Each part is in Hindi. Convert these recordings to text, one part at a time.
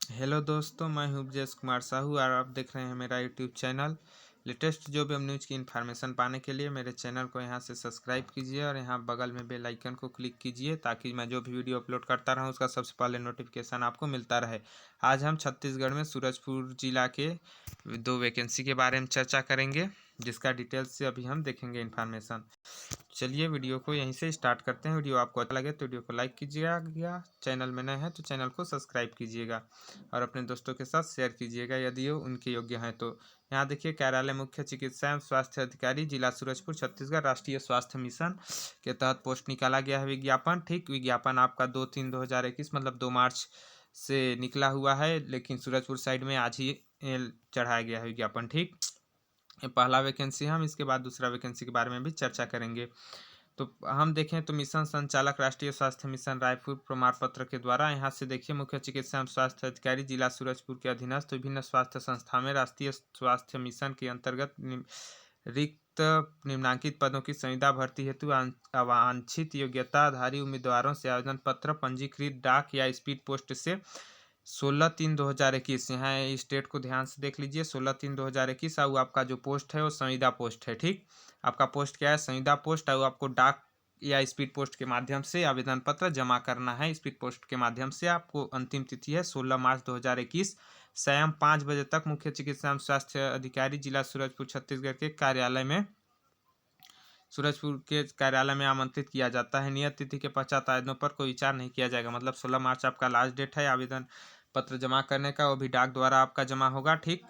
हेलो दोस्तों, मैं हूं ब्रजेश कुमार साहू और आप देख रहे हैं मेरा यूट्यूब चैनल। लेटेस्ट जो भी हम न्यूज़ की इन्फॉर्मेशन पाने के लिए मेरे चैनल को यहां से सब्सक्राइब कीजिए और यहां बगल में बेल आइकन को क्लिक कीजिए ताकि मैं जो भी वीडियो अपलोड करता रहूं उसका सबसे पहले नोटिफिकेशन आपको मिलता रहे। आज हम छत्तीसगढ़ में सूरजपुर जिला के 2 वैकेंसी के बारे में चर्चा करेंगे, जिसका डिटेल्स से अभी हम देखेंगे इन्फॉर्मेशन। चलिए वीडियो को यहीं से स्टार्ट करते हैं। वीडियो आपको अच्छा लगे तो वीडियो को लाइक कीजिएगा, चैनल में नए हैं तो चैनल को सब्सक्राइब कीजिएगा और अपने दोस्तों के साथ शेयर कीजिएगा यदि वो उनके योग्य हैं तो। यहाँ देखिए, कार्यालय मुख्य चिकित्सा एवं स्वास्थ्य अधिकारी जिला सूरजपुर छत्तीसगढ़ राष्ट्रीय स्वास्थ्य मिशन के तहत पोस्ट निकाला गया है। विज्ञापन ठीक, विज्ञापन आपका 2/3/2021 मतलब 2 मार्च से निकला हुआ है, लेकिन सूरजपुर साइड में आज ही चढ़ाया गया है विज्ञापन। ठीक, ये पहला वैकेंसी है। हम इसके बाद दूसरा वैकेंसी के बारे में भी चर्चा करेंगे। तो हम देखें तो मिशन संचालक राष्ट्रीय स्वास्थ्य मिशन रायपुर प्रमाण पत्र के द्वारा, यहाँ से देखिए, मुख्य चिकित्सा एवं स्वास्थ्य अधिकारी जिला सूरजपुर के अधीनस्थ विभिन्न स्वास्थ्य संस्था में राष्ट्रीय स्वास्थ्य मिशन के अंतर्गत रिक्त निम्नांकित पदों की संविदा भर्ती हेतु अवांछित योग्यताधारी उम्मीदवारों से आवेदन पत्र पंजीकृत डाक या स्पीड पोस्ट से 16/3/2021, यहाँ स्टेट को ध्यान से देख लीजिए, 16/3/2021। और आपका जो पोस्ट है वो संविदा पोस्ट है। ठीक, आपका पोस्ट क्या है? संविदा पोस्ट। और आपको डाक या स्पीड पोस्ट के माध्यम से आवेदन पत्र जमा करना है। स्पीड पोस्ट के माध्यम से आपको अंतिम तिथि है 16 मार्च 2021 शाम 5 बजे तक मुख्य चिकित्सा एवं स्वास्थ्य अधिकारी जिला सूरजपुर छत्तीसगढ़ के कार्यालय में आमंत्रित किया जाता है। नियत तिथि के पश्चात आवेदनों पर कोई विचार नहीं किया जाएगा। मतलब 16 मार्च आपका लास्ट डेट है आवेदन पत्र जमा करने का, वो भी डाक द्वारा आपका जमा होगा। ठीक,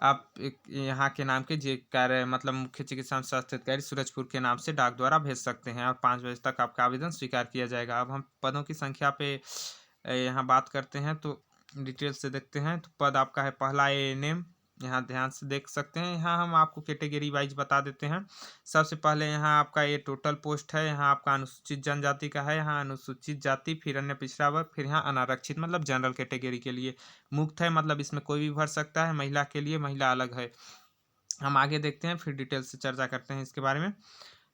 आप यहाँ के नाम के जे कार्य मतलब मुख्य चिकित्सा एवं स्वास्थ्य अधिकारी सूरजपुर के नाम से डाक द्वारा भेज सकते हैं और 5 बजे तक आपका आवेदन स्वीकार किया जाएगा। अब हम पदों की संख्या पे यहाँ बात करते हैं तो डिटेल से देखते हैं। तो पद आपका है पहला ANM, यहाँ ध्यान से देख सकते हैं। यहाँ हम आपको कैटेगरी वाइज बता देते हैं। सबसे पहले यहाँ आपका ये टोटल पोस्ट है। यहाँ आपका अनुसूचित जनजाति का है, यहाँ अनुसूचित जाति, फिर अन्य पिछड़ा वर्ग, फिर यहाँ अनारक्षित मतलब जनरल कैटेगरी के लिए। मुक्त है मतलब इसमें कोई भी भर सकता है। महिला के लिए महिला अलग है। हम आगे देखते हैं, फिर डिटेल से चर्चा करते हैं इसके बारे में।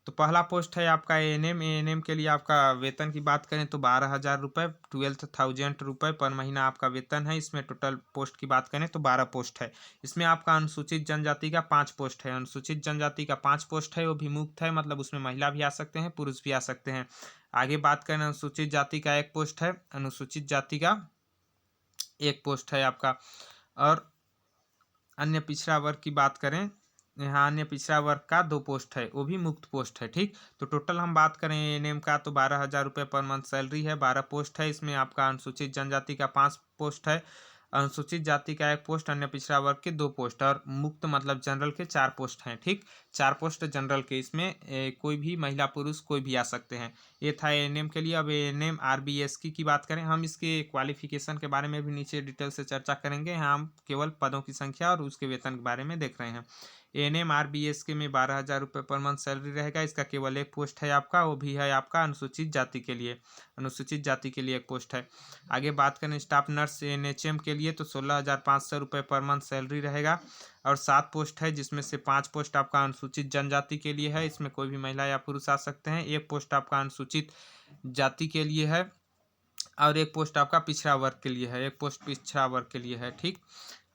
तो पहला पोस्ट है आपका ANM के लिए आपका वेतन की बात करें तो 12,000 रुपये, 12,000 रुपये पर महीना आपका वेतन है। इसमें टोटल पोस्ट की बात करें तो 12 पोस्ट है। इसमें आपका अनुसूचित जनजाति का 5 पोस्ट है। अनुसूचित जनजाति का 5 पोस्ट है, वो भी मुक्त है, मतलब उसमें महिला भी आ सकते हैं, पुरुष भी आ सकते हैं। आगे बात करें, अनुसूचित जाति का 1 पोस्ट है। अनुसूचित जाति का 1 पोस्ट है आपका। और अन्य पिछड़ा वर्ग की बात करें, यहाँ अन्य पिछड़ा वर्ग का 2 पोस्ट है, वो भी मुक्त पोस्ट है। ठीक, तो टोटल हम बात करें ANM का तो 12,000 रुपये पर मंथ सैलरी है। 12 पोस्ट है। इसमें आपका अनुसूचित जनजाति का 5 पोस्ट है, अनुसूचित जाति का 1 पोस्ट, अन्य पिछड़ा वर्ग के 2 पोस्ट और मुक्त मतलब जनरल के 4 पोस्ट हैं। ठीक, 4 पोस्ट जनरल के। इसमें कोई भी महिला पुरुष कोई भी आ सकते हैं। ये था ANM के लिए। अब ANM RBS की बात करें, हम इसके क्वालिफिकेशन के बारे में भी नीचे डिटेल से चर्चा करेंगे। यहाँ हम केवल पदों की संख्या और उसके वेतन के बारे में देख रहे हैं। ANM RBS के में 12,000 रुपये पर मंथ सैलरी रहेगा। इसका केवल 1 पोस्ट है आपका, वो भी है आपका अनुसूचित जाति के लिए। अनुसूचित जाति के लिए 1 पोस्ट है। आगे बात करें स्टाफ नर्स NHM के लिए तो 16,500 रुपये पर मंथ सैलरी रहेगा और 7 पोस्ट है, जिसमें से 5 पोस्ट आपका अनुसूचित जनजाति के लिए है। इसमें कोई भी महिला या पुरुष आ सकते हैं। 1 पोस्ट आपका अनुसूचित जाति के लिए है और 1 पोस्ट आपका पिछड़ा वर्ग के लिए है। 1 पोस्ट पिछड़ा वर्ग के लिए है। ठीक,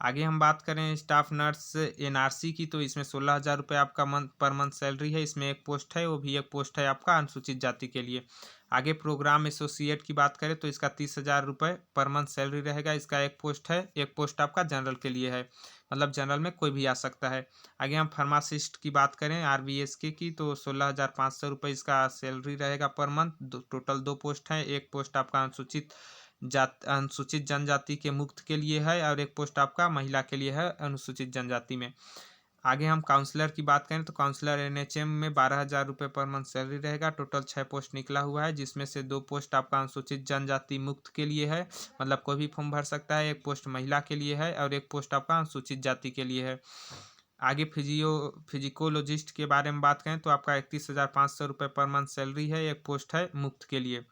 आगे हम बात करें स्टाफ नर्स NRC की तो इसमें 16,000 रुपये आपका पर मंथ सैलरी है। इसमें 1 पोस्ट है, वो भी 1 पोस्ट है आपका अनुसूचित जाति के लिए। आगे प्रोग्राम एसोसिएट की बात करें तो इसका 30,000 रुपये पर मंथ सैलरी रहेगा। इसका 1 पोस्ट है। 1 पोस्ट आपका जनरल के लिए है, मतलब जनरल में कोई भी आ सकता है। आगे हम फार्मासिस्ट की बात करें RBSK की तो 16,500 रुपये इसका सैलरी रहेगा पर मंथ। टोटल 2 पोस्ट हैं। 1 पोस्ट आपका अनुसूचित जनजाति के मुक्त के लिए है और 1 पोस्ट आपका महिला के लिए है अनुसूचित जनजाति में। आगे हम काउंसलर की बात करें तो काउंसलर NHM में 12,000 रुपये पर मंथ सैलरी रहेगा। टोटल 6 पोस्ट निकला हुआ है, जिसमें से 2 पोस्ट आपका अनुसूचित जनजाति मुक्त के लिए है, मतलब कोई भी फॉर्म भर सकता है। 1 पोस्ट महिला के लिए है और 1 पोस्ट आपका अनुसूचित जाति के लिए है। आगे फिजिकोलॉजिस्ट के बारे में बात करें तो आपका 31,500 रुपये पर मंथ सैलरी है। 1 पोस्ट है मुक्त के लिए।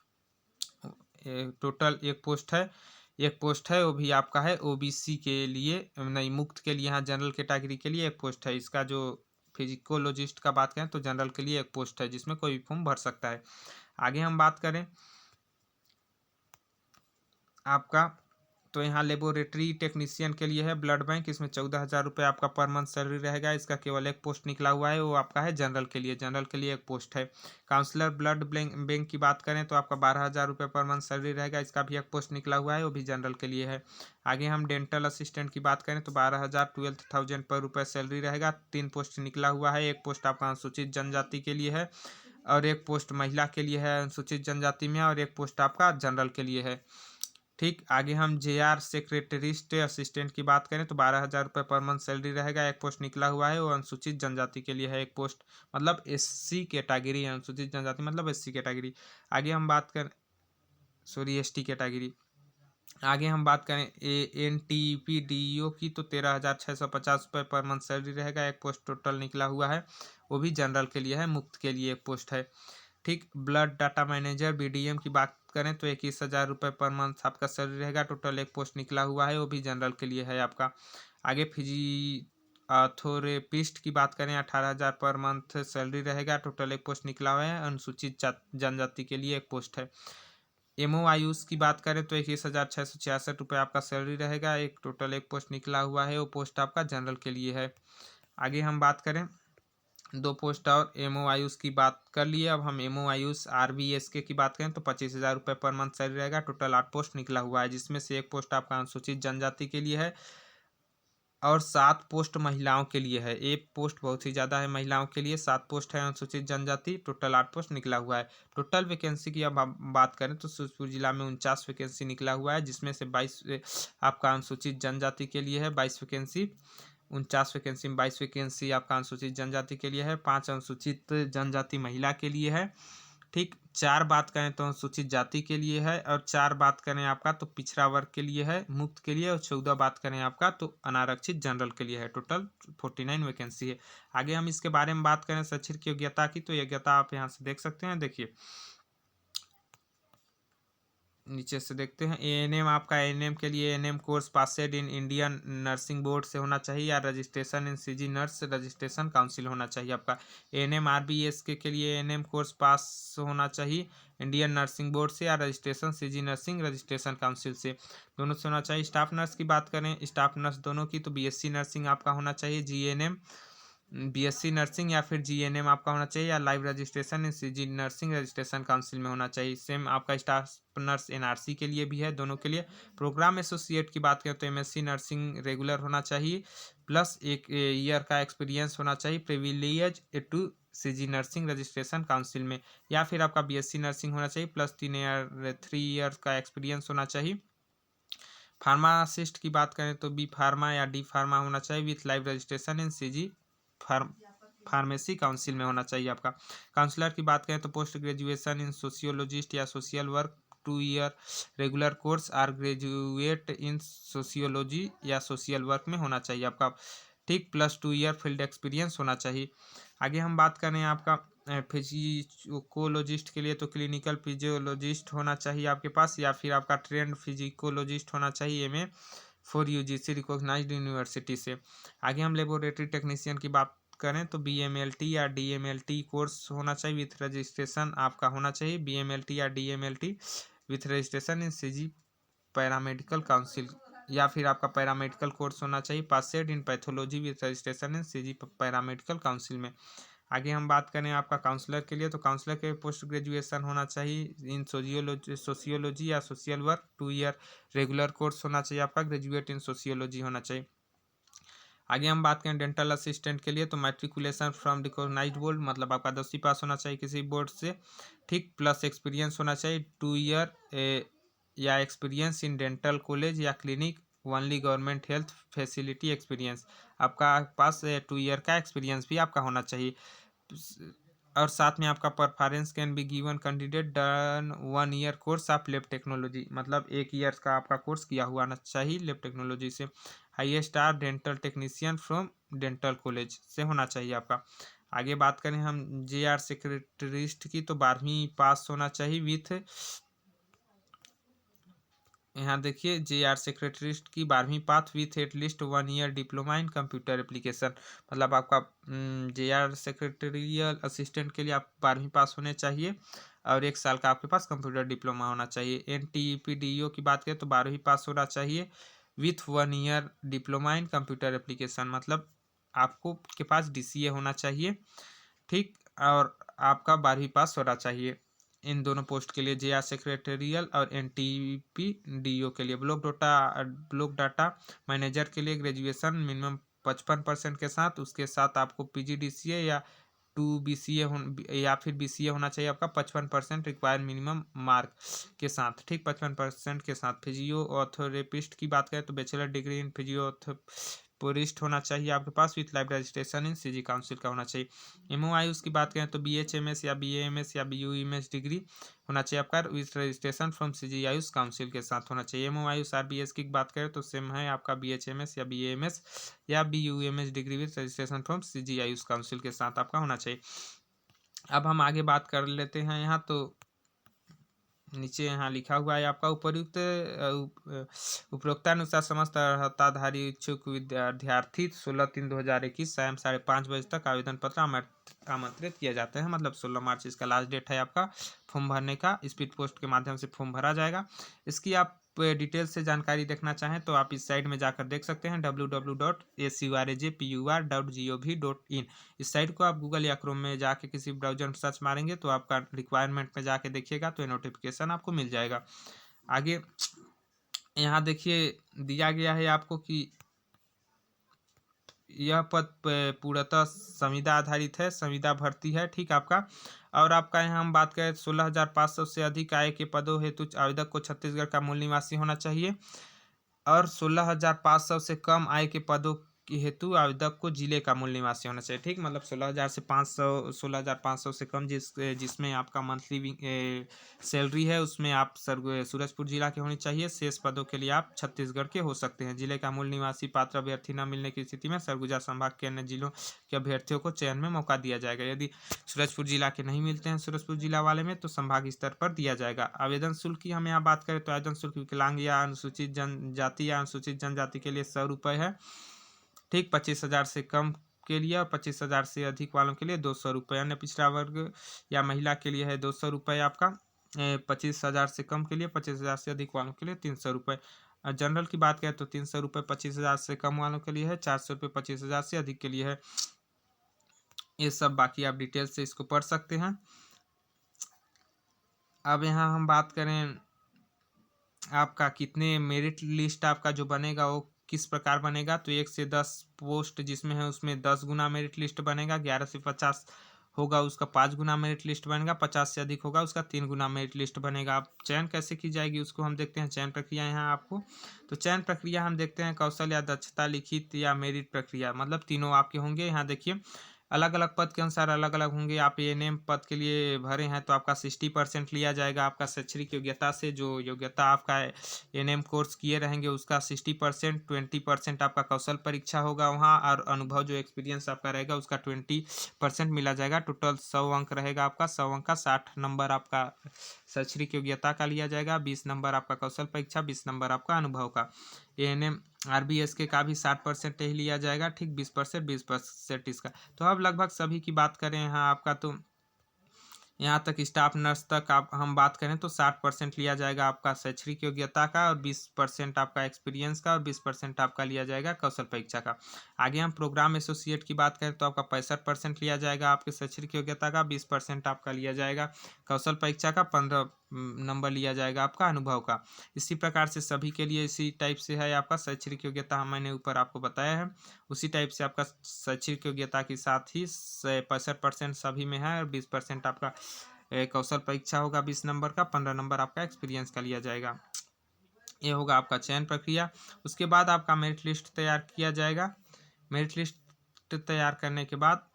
टोटल 1 पोस्ट है। 1 पोस्ट है, वो भी आपका है OBC के लिए, नहीं मुक्त के लिए। यहाँ जनरल कैटेगरी के लिए 1 पोस्ट है। इसका जो फिजिकोलॉजिस्ट का बात करें तो जनरल के लिए 1 पोस्ट है, जिसमें कोई भी फॉर्म भर सकता है। आगे हम बात करें आपका तो यहाँ लेबोरेटरी टेक्नीशियन के लिए है ब्लड बैंक, इसमें 14,000 रुपये आपका पर मंथ सैलरी रहेगा। इसका केवल एक पोस्ट निकला हुआ है, वो आपका है जनरल के लिए, जनरल के लिए एक पोस्ट है। काउंसलर ब्लड बैंक की बात करें तो आपका 12,000 रुपये पर मंथ सैलरी रहेगा, इसका भी एक पोस्ट निकला हुआ है, वो भी जनरल के लिए है। आगे हम डेंटल असिस्टेंट की बात करें तो 12,000 पर रुपये सैलरी रहेगा, 3 पोस्ट निकला हुआ है। एक पोस्ट आपका अनुसूचित जनजाति के लिए है और एक पोस्ट महिला के लिए है अनुसूचित जनजाति में, और एक पोस्ट आपका जनरल के लिए है। ठीक, आगे हम JR सेक्रेटरिस्ट असिस्टेंट की बात करें तो 12,000 रुपये पर मंथ सैलरी रहेगा, एक पोस्ट निकला हुआ है, वो अनुसूचित जनजाति के लिए है। एक पोस्ट मतलब SC कैटेगरी, अनुसूचित जनजाति मतलब SC कैटेगरी। आगे हम बात करें ST कैटेगरी। आगे हम बात करें NTPDO की तो 13,650 रुपये पर मंथ सैलरी रहेगा, एक पोस्ट टोटल निकला हुआ है, वो भी जनरल के लिए है, मुफ्त के लिए एक पोस्ट है। ठीक, ब्लड डाटा मैनेजर BDM की बात करें तो 21,000 रुपये पर मंथ आपका सैलरी रहेगा, टोटल एक पोस्ट निकला हुआ है, वो भी जनरल के लिए है आपका। आगे फिजियोथेरेपिस्ट की बात करें 18,000 पर मंथ सैलरी रहेगा, टोटल एक पोस्ट निकला हुआ है, अनुसूचित जनजाति के लिए एक पोस्ट है। MOIUs की बात करें तो 21,666 रुपये आपका सैलरी रहेगा, एक टोटल एक पोस्ट निकला हुआ है, वो पोस्ट आपका जनरल के लिए है। आगे हम बात करें 2 पोस्ट और MOIUs की बात कर लिए, अब हम MOIUs RBSK की बात करें तो 25,000 रुपये पर मंथ सैलरी रहेगा, टोटल 8 पोस्ट निकला हुआ है, जिसमें से एक पोस्ट आपका अनुसूचित जनजाति के लिए है और 7 पोस्ट महिलाओं के लिए है। एक पोस्ट बहुत ही ज़्यादा है महिलाओं के लिए, 7 पोस्ट है अनुसूचित जनजाति, टोटल 8 पोस्ट निकला हुआ है। टोटल वैकेंसी की अब हम बात करें तो सूरजपुर जिला में 49 वैकेंसी निकला हुआ है, जिसमें से 22 आपका अनुसूचित जनजाति के लिए है, 22 वैकेंसी, 49 वैकेंसी में 22 वैकेंसी आपका अनुसूचित जनजाति के लिए है, 5 अनुसूचित जनजाति महिला के लिए है। ठीक, 4 बात करें तो अनुसूचित जाति के लिए है, और 4 बात करें आपका तो पिछड़ा वर्ग के लिए है, मुक्त के लिए, और 14 बात करें आपका तो अनारक्षित जनरल के लिए है। टोटल 49 वैकेंसी है। आगे हम इसके बारे में बात करें शैक्षिक योग्यता की, तो योग्यता आप यहाँ से देख सकते हैं, देखिए नीचे से देखते हैं। ANM आपका ANM के लिए ANM course passed in Indian nursing board से होना चाहिए, या registration in CG nurse registration council होना चाहिए आपका। ANM RBSK के लिए ANM कोर्स पास होना चाहिए इंडियन नर्सिंग बोर्ड से, या registration CG nursing registration council से, दोनों से होना चाहिए। स्टाफ नर्स की बात करें, स्टाफ नर्स दोनों की तो BSc नर्सिंग आपका होना चाहिए, GNM BSc नर्सिंग या फिर GNM आपका होना चाहिए, या live registration in CG nursing registration council में होना चाहिए। सेम आपका स्टाफ नर्स NRC के लिए भी है, दोनों के लिए। प्रोग्राम एसोसिएट की बात करें तो MSc नर्सिंग रेगुलर होना चाहिए, प्लस 1 ईयर का एक्सपीरियंस होना चाहिए privilege to CG nursing registration council में, या फिर आपका BSc नर्सिंग होना चाहिए प्लस 3 ईयर का एक्सपीरियंस होना चाहिए। फार्मासिस्ट की बात करें तो B फार्मा या D फार्मा होना चाहिए with live registration in CG pharmacy council में होना चाहिए आपका। काउंसलर की बात करें तो पोस्ट ग्रेजुएशन इन सोशियोलॉजिस्ट या social work 2 year regular course or graduate in sociology या सोशल वर्क में होना चाहिए आपका। ठीक, प्लस 2 ईयर फील्ड एक्सपीरियंस होना चाहिए। आगे हम बात करें आपका फिजिकोलॉजिस्ट के लिए तो क्लिनिकल फिजियोलॉजिस्ट होना चाहिए आपके पास, या फिर आपका ट्रेंड फिजिकोलॉजिस्ट होना चाहिए MA for UGC recognised university से। आगे हम लेबोरेटरी टेक्नीशियन की बात करें तो BMLT या DMLT कोर्स होना चाहिए विथ रजिस्ट्रेशन आपका होना चाहिए, BMLT या DMLT with registration in CG paramedical council, या फिर आपका पैरामेडिकल कोर्स होना चाहिए passed in pathology with registration in CG paramedical council में। आगे हम बात करें आपका काउंसलर के लिए तो काउंसलर के पोस्ट ग्रेजुएशन होना चाहिए इन सोशियोलॉजी या social work 2 year regular course होना चाहिए आपका, ग्रेजुएट इन सोशियोलॉजी होना चाहिए। आगे हम बात करें डेंटल असिस्टेंट के लिए तो मैट्रिकुलेशन फ्रॉम रिकॉग्नाइज्ड बोर्ड, मतलब आपका 10वीं पास होना चाहिए किसी बोर्ड से। ठीक, प्लस एक्सपीरियंस होना चाहिए 2 ईयर या एक्सपीरियंस इन डेंटल कॉलेज या clinic only government health facility experience, आपका पास 2 ईयर का एक्सपीरियंस भी आपका होना चाहिए। और साथ में आपका performance can be given candidate done 1 year course of lab technology, मतलब 1 ईयर का आपका कोर्स किया हुआ आना चाहिए लैब टेक्नोलॉजी से। Highest or dental technician from dental college से होना चाहिए आपका। आगे बात करें हम JR सेक्रेटरिस्ट की तो 12वीं पास होना चाहिए विथ, यहाँ देखिए JR सेक्रेटरिस्ट की 12वीं pass with at least 1 year diploma in computer application, मतलब आपका JR सेक्रेटरियल असिस्टेंट के लिए आप 12वीं पास होने चाहिए और 1 साल का आपके पास कंप्यूटर डिप्लोमा होना चाहिए। NTPDEO की बात करें तो 12वीं पास होना चाहिए with 1 year diploma in computer application, मतलब आपको के पास DCA होना चाहिए, ठीक। और आपका 12वीं पास होना चाहिए इन दोनों पोस्ट के लिए, JR सेक्रेटेरियल और NTPDEO के लिए। ब्लॉक डाटा मैनेजर के लिए ग्रेजुएशन मिनिमम 55% के साथ, उसके साथ आपको PGDCA या 2 BCA या फिर BCA होना चाहिए आपका 55% रिक्वायर्ड मिनिमम मार्क के साथ, ठीक। 55% के साथ। फिजियोथेरेपिस्ट की बात करें तो बैचलर डिग्री इन फिजियोथेरेपिस्ट होना चाहिए आपके पास with life registration in CG council का होना चाहिए। MOIUs की बात करें तो BHMS या BAMS या BUMS डिग्री होना चाहिए आपका with registration from CGIUs council के साथ होना चाहिए। MOIUs RBS की बात करें तो सेम है आपका BHMS या BAMS या BUMS degree with registration from CGIUs council के साथ आपका होना चाहिए। अब हम आगे बात कर लेते हैं। यहाँ तो नीचे यहाँ लिखा हुआ है आपका उपरोक्तानुसार समस्त अर्हताधारी इच्छुक विद्यार्थी 16/3/2021 शाम 5:30 बजे तक आवेदन पत्र आमंत्रित किया जाते हैं, मतलब 16 मार्च इसका लास्ट डेट है आपका फॉर्म भरने का। स्पीड पोस्ट के माध्यम से फॉर्म भरा जाएगा। इसकी आप डिटेल से जानकारी देखना चाहें तो आप इस साइट में जाकर देख सकते हैं www.surajpur.gov.in। इस साइट को आप गूगल या क्रोम में जाके किसी ब्राउजर में सर्च मारेंगे तो आपका रिक्वायरमेंट में जाके देखिएगा तो ये नोटिफिकेशन आपको मिल जाएगा। आगे यहाँ देखिए दिया गया है आपको कि यह पद पूर्णतः संविदा आधारित है, संविदा भर्ती है, ठीक आपका। और आपका यहाँ हम बात करें 16,500 से अधिक आय के पदों हेतु आवेदक को छत्तीसगढ़ का मूल निवासी होना चाहिए और 16,500 से कम आय के पदों के हेतु आवेदक को जिले का मूल निवासी होना चाहिए, ठीक। मतलब 16,500 से कम जिसमें आपका मंथली सैलरी है उसमें आप सूरजपुर जिला के होनी चाहिए। शेष पदों के लिए आप छत्तीसगढ़ के हो सकते हैं। जिले का मूल निवासी पात्र अभ्यर्थी न मिलने की स्थिति में सरगुजा संभाग के अन्य जिलों के अभ्यर्थियों को चयन में मौका दिया जाएगा। यदि सूरजपुर जिला के नहीं मिलते हैं सूरजपुर जिला वाले में तो संभाग स्तर पर दिया जाएगा। आवेदन शुल्क की हम यहाँ बात करें तो आवेदन शुल्क विकलांग या अनुसूचित जनजाति या अनुसूचित जनजाति के लिए 100 रुपये है, ठीक। 25,000 से कम के लिए और 25,000 से अधिक वालों के लिए 200 रुपये। अन्य पिछड़ा वर्ग या महिला के लिए है 200 रुपये आपका। 25,000 से कम के लिए, 25,000 से अधिक वालों के लिए 300 रुपये। जनरल की बात करें तो 300 रुपये 25,000 से कम वालों के लिए है, 400 रुपये 25,000 से अधिक के लिए है। ये सब बाकी आप डिटेल से इसको पढ़ सकते हैं। अब यहाँ हम बात करें आपका कितने मेरिट लिस्ट आपका जो बनेगा वो किस प्रकार बनेगा, तो 1 से 10 पोस्ट जिसमें है उसमें 10 गुना मेरिट लिस्ट बनेगा। 11 से 50 होगा उसका 5 गुना मेरिट लिस्ट बनेगा। 50 से अधिक होगा उसका 3 गुना मेरिट लिस्ट बनेगा। आप चयन कैसे की जाएगी उसको हम देखते हैं। चयन प्रक्रिया यहाँ आपको तो चयन प्रक्रिया हम देखते हैं कौशल या दक्षता, लिखित या मेरिट प्रक्रिया, मतलब तीनों आपके होंगे। यहाँ देखिए अलग अलग पद के अनुसार अलग अलग होंगे। आप ANM पद के लिए भरे हैं तो आपका 60% लिया जाएगा आपका शैक्षणिक योग्यता से। जो योग्यता आपका ANM कोर्स किए रहेंगे उसका 60%, 20% आपका कौशल परीक्षा होगा वहाँ, और अनुभव जो एक्सपीरियंस आपका रहेगा उसका 20% मिला जाएगा। टोटल 100 अंक रहेगा आपका। 100 अंक का 60 नंबर आपका शैक्षणिक योग्यता का लिया जाएगा, 20 नंबर आपका कौशल परीक्षा, 20 नंबर आपका अनुभव का। ANM RBSK का भी 60% ही लिया जाएगा, ठीक। 20% 20% इसका। तो अब लगभग सभी की बात करें यहाँ आपका तो यहाँ तक स्टाफ नर्स तक आप हम बात करें तो 60% लिया जाएगा आपका शैक्षणिक योग्यता का और 20% आपका एक्सपीरियंस का और 20% आपका लिया जाएगा कौशल परीक्षा का। आगे हम प्रोग्राम एसोसिएट की बात करें तो आपका 65% लिया जाएगा आपके शैक्षणिक योग्यता का, 20% आपका लिया जाएगा कौशल परीक्षा का, 15 नंबर लिया जाएगा आपका अनुभव का। इसी प्रकार से सभी के लिए इसी टाइप से है आपका शैक्षणिक योग्यता मैंने ऊपर आपको बताया है। उसी टाइप से आपका शैक्षणिक योग्यता के साथ ही 65% सभी में है और 20% आपका कौशल परीक्षा होगा 20 नंबर का, 15 नंबर आपका एक्सपीरियंस का लिया जाएगा। ये होगा आपका चयन प्रक्रिया। उसके बाद आपका मेरिट लिस्ट तैयार किया जाएगा। मेरिट लिस्ट तैयार करने के बाद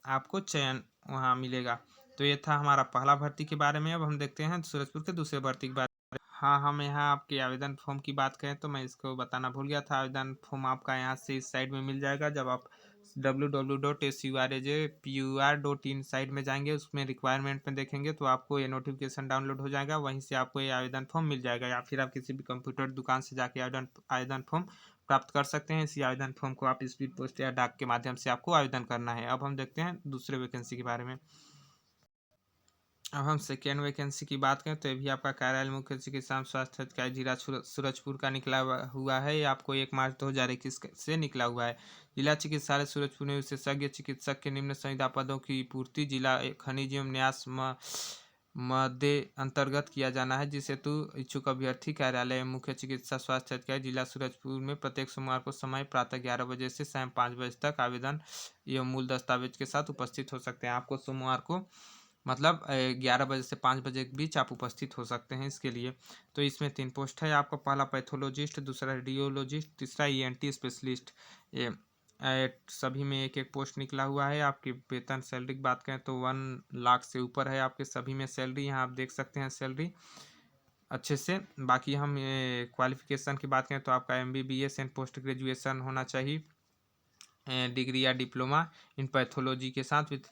आपको चयन वहाँ मिलेगा। तो ये था हमारा पहला भर्ती के बारे में। अब हम देखते हैं सूरजपुर के दूसरे भर्ती के बारे में। हाँ, हम यहाँ आपके आवेदन फॉर्म की बात करें तो मैं इसको बताना भूल गया था। आवेदन फॉर्म आपका यहाँ से इस साइड में मिल जाएगा। जब आप www.surajpur.in साइट में जाएंगे उसमें रिक्वायरमेंट में देखेंगे तो आपको ये नोटिफिकेशन डाउनलोड हो जाएगा, वहीं से आपको ये आवेदन फॉर्म मिल जाएगा। या फिर आप किसी भी कंप्यूटर दुकान से जाके आवेदन फॉर्म प्राप्त कर सकते हैं। इसी आवेदन फॉर्म को आप स्पीड पोस्ट या डाक के माध्यम से आपको आवेदन करना है। अब हम देखते हैं दूसरे वैकेंसी के बारे में। अब हम सेकेंड वैकेंसी की बात करें तो ये भी आपका कार्यालय मुख्य चिकित्सा स्वास्थ्य अधिकारी जिला सूरजपुर का निकला हुआ है। ये आपको 1 मार्च 2021 से निकला हुआ है। जिला चिकित्सालय सूरजपुर में विशेषज्ञ चिकित्सक के निम्न संविदा पदों की पूर्ति जिला खनिज एवं न्यास मध्य अंतर्गत किया जाना है, जिस हेतु इच्छुक अभ्यर्थी कार्यालय मुख्य चिकित्सा स्वास्थ्य अधिकारी जिला सूरजपुर में प्रत्येक सोमवार को समय प्रातः 11 बजे से शाम 5 बजे तक आवेदन एवं मूल दस्तावेज के साथ उपस्थित हो सकते हैं। आपको सोमवार को मतलब 11 बजे से 5 बजे के बीच आप उपस्थित हो सकते हैं इसके लिए। तो इसमें 3 पोस्ट है आपका, पहला पैथोलॉजिस्ट, दूसरा रेडियोलॉजिस्ट, तीसरा ईएनटी स्पेशलिस्ट। ये सभी में एक एक पोस्ट निकला हुआ है। आपकी वेतन सैलरी की बात करें तो 1 लाख से ऊपर है आपके सभी में सैलरी। यहाँ आप देख सकते हैं सैलरी अच्छे से। बाकी हम क्वालिफिकेशन की बात करें तो आपका MBBS एंड पोस्ट ग्रेजुएशन होना चाहिए, डिग्री या डिप्लोमा इन पैथोलॉजी के साथ विथ,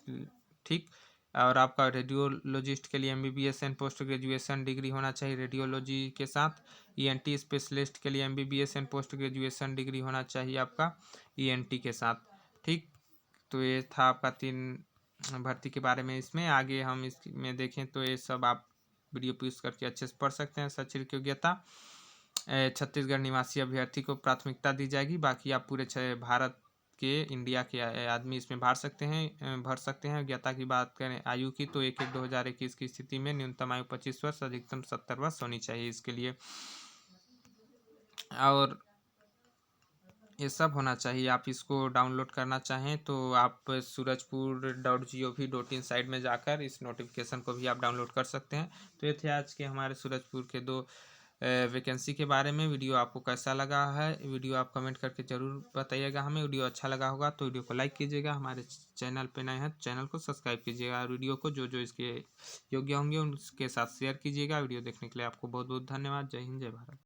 ठीक। और आपका रेडियोलॉजिस्ट के लिए MBBS and post graduation degree होना चाहिए रेडियोलॉजी के साथ। ENT स्पेशलिस्ट के लिए MBBS and post graduation degree होना चाहिए आपका ENT के साथ, ठीक। तो ये था आपका 3 भर्ती के बारे में। इसमें आगे हम इसमें देखें तो ये सब आप वीडियो पॉज करके अच्छे से पढ़ सकते हैं। शैक्षणिक योग्यता छत्तीसगढ़ निवासी अभ्यर्थी को प्राथमिकता दी जाएगी। बाकी आप पूरे भारत के इंडिया के आदमी इसमें भर सकते हैं। योग्यता की बात करें आयु की तो 1/1/2021 की स्थिति में न्यूनतम आयु 25 वर्ष अधिकतम 70 वर्ष होनी चाहिए इसके लिए, और ये सब होना चाहिए। आप इसको डाउनलोड करना चाहें तो आप surajpur.gov.in साइट में जाकर इस नोटिफिकेशन को भी आप डाउनलोड कर सकते हैं। तो ये थे आज के हमारे सूरजपुर के 2 वैकेंसी के बारे में। वीडियो आपको कैसा लगा है, वीडियो आप कमेंट करके ज़रूर बताइएगा हमें। वीडियो अच्छा लगा होगा तो वीडियो को लाइक कीजिएगा, हमारे चैनल पे नए हैं चैनल को सब्सक्राइब कीजिएगा, और वीडियो को जो जो इसके योग्य होंगे उनके साथ शेयर कीजिएगा। वीडियो देखने के लिए आपको बहुत बहुत धन्यवाद। जय हिंद, जय भारत।